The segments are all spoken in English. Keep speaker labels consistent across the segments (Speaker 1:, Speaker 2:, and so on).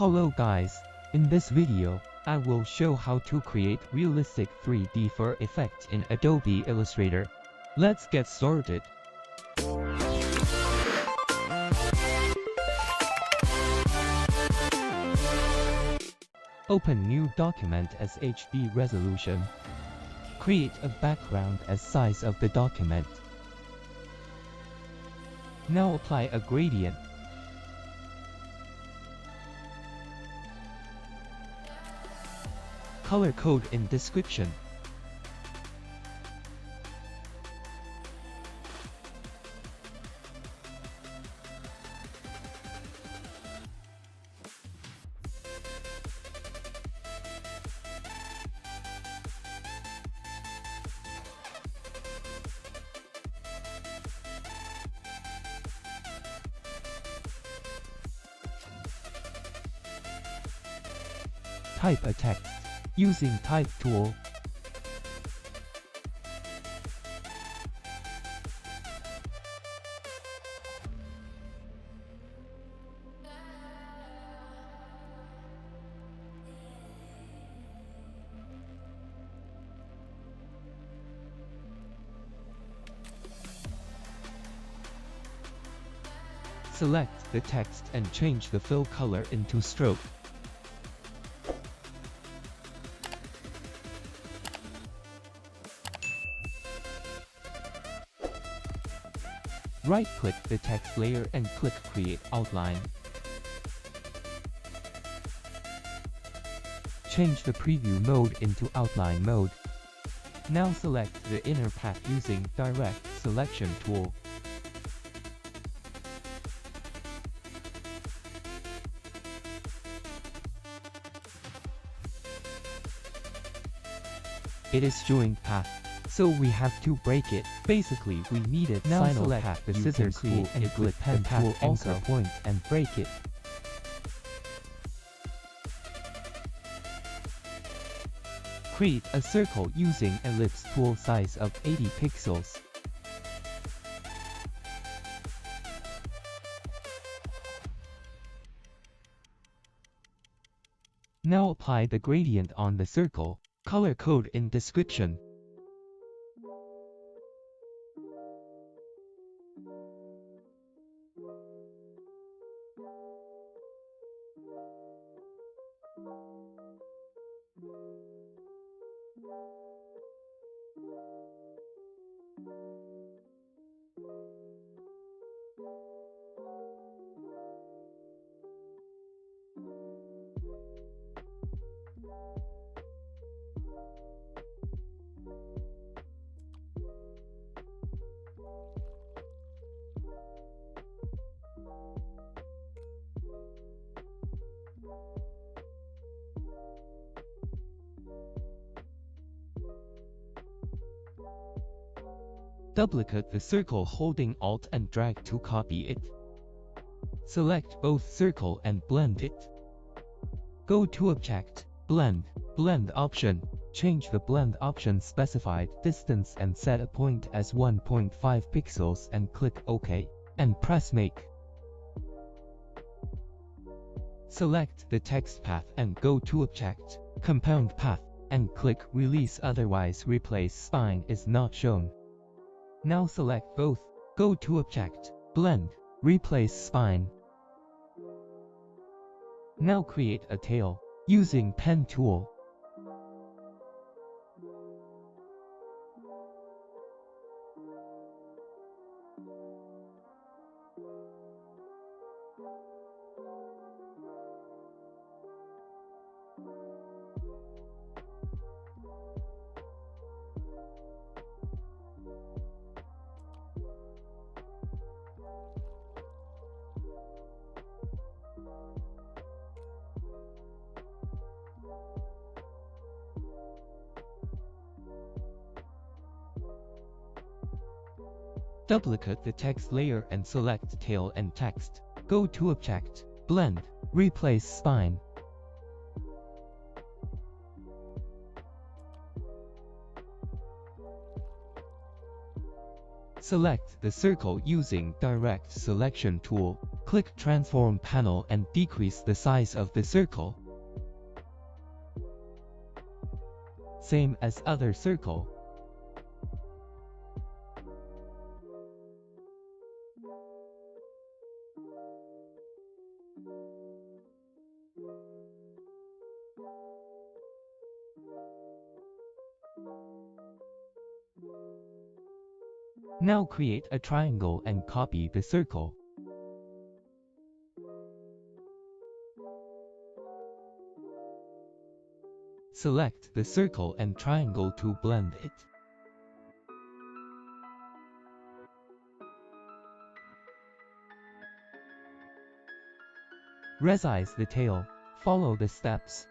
Speaker 1: Hello guys, in this video, I will show how to create realistic 3D fur effects in Adobe Illustrator. Let's get started. Open new document as HD resolution. Create a background as size of the document. Now apply a gradient. Color code in description. Type a text using Type tool. Select the text and change the fill color into stroke. Right-click the text layer and click Create Outline. Change the preview mode into outline mode. Now select the inner path using Direct Selection tool. It is joined path, so we have to break it. Basically, we needed now final select path. The scissors tool and click pen tool anchor point and break it. Create a circle using ellipse tool size of 80 pixels. Now apply the gradient on the circle. Color code in description. Duplicate the circle holding Alt and drag to copy it. Select both circle and blend it. Go to Object, Blend option. Change the blend option specified distance and set a point as 1.5 pixels and click OK, and press Make. Select the text path and go to Object, Compound Path, and click Release, otherwise replace spine is not shown. Now select both, go to Object, Blend, Replace Spine. Now create a tail, using Pen tool. Duplicate the text layer and select tail and text. Go to Object, Blend, Replace Spine. Select the circle using Direct Selection tool. Click Transform panel and decrease the size of the circle. Same as other circle. Now create a triangle and copy the circle. Select the circle and triangle to blend it. Resize the tail. Follow the steps.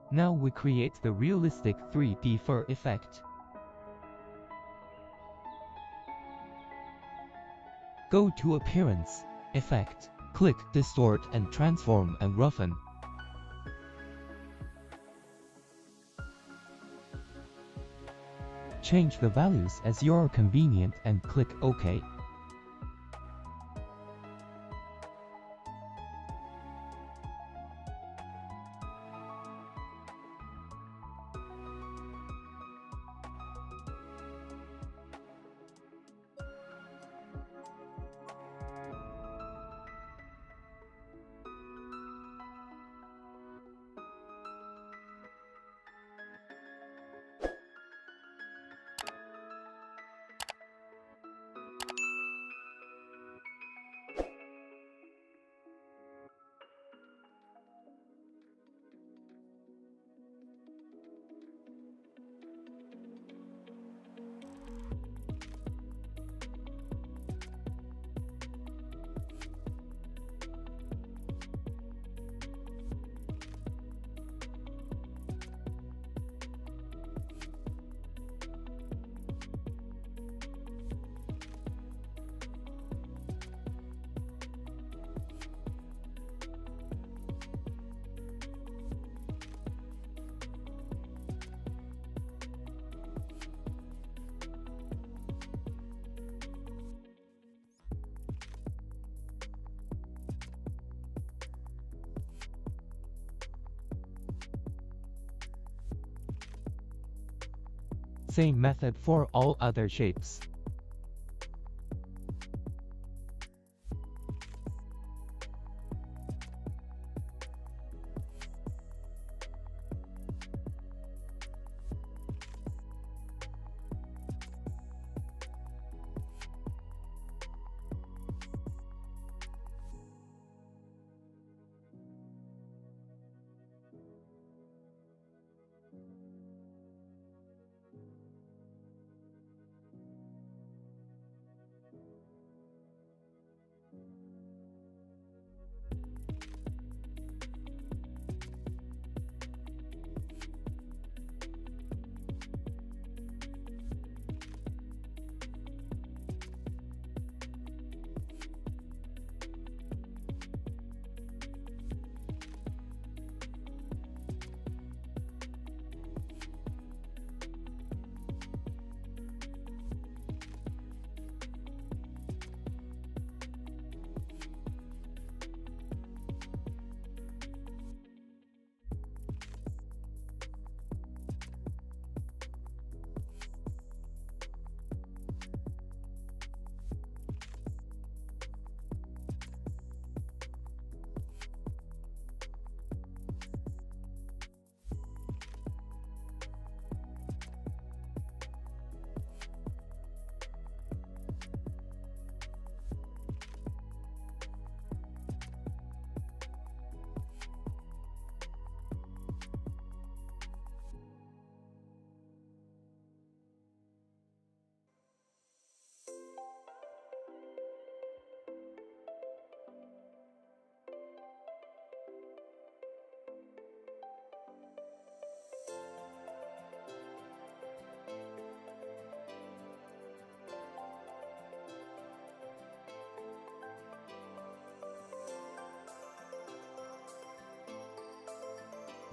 Speaker 1: Now we create the realistic 3D fur effect. Go to Appearance, Effect, click Distort and Transform and Roughen. Change the values as you're convenient and click OK. Same method for all other shapes.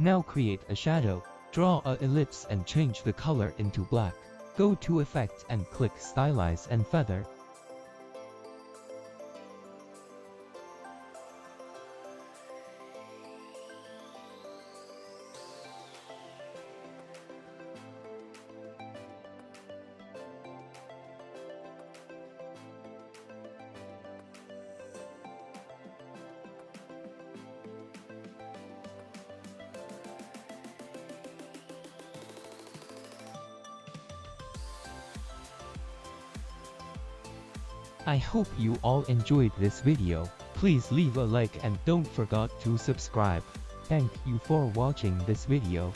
Speaker 1: Now create a shadow. Draw an ellipse and change the color into black. Go to Effect and click Stylize and Feather. I hope you all enjoyed this video. Please leave a like and don't forget to subscribe. Thank you for watching this video.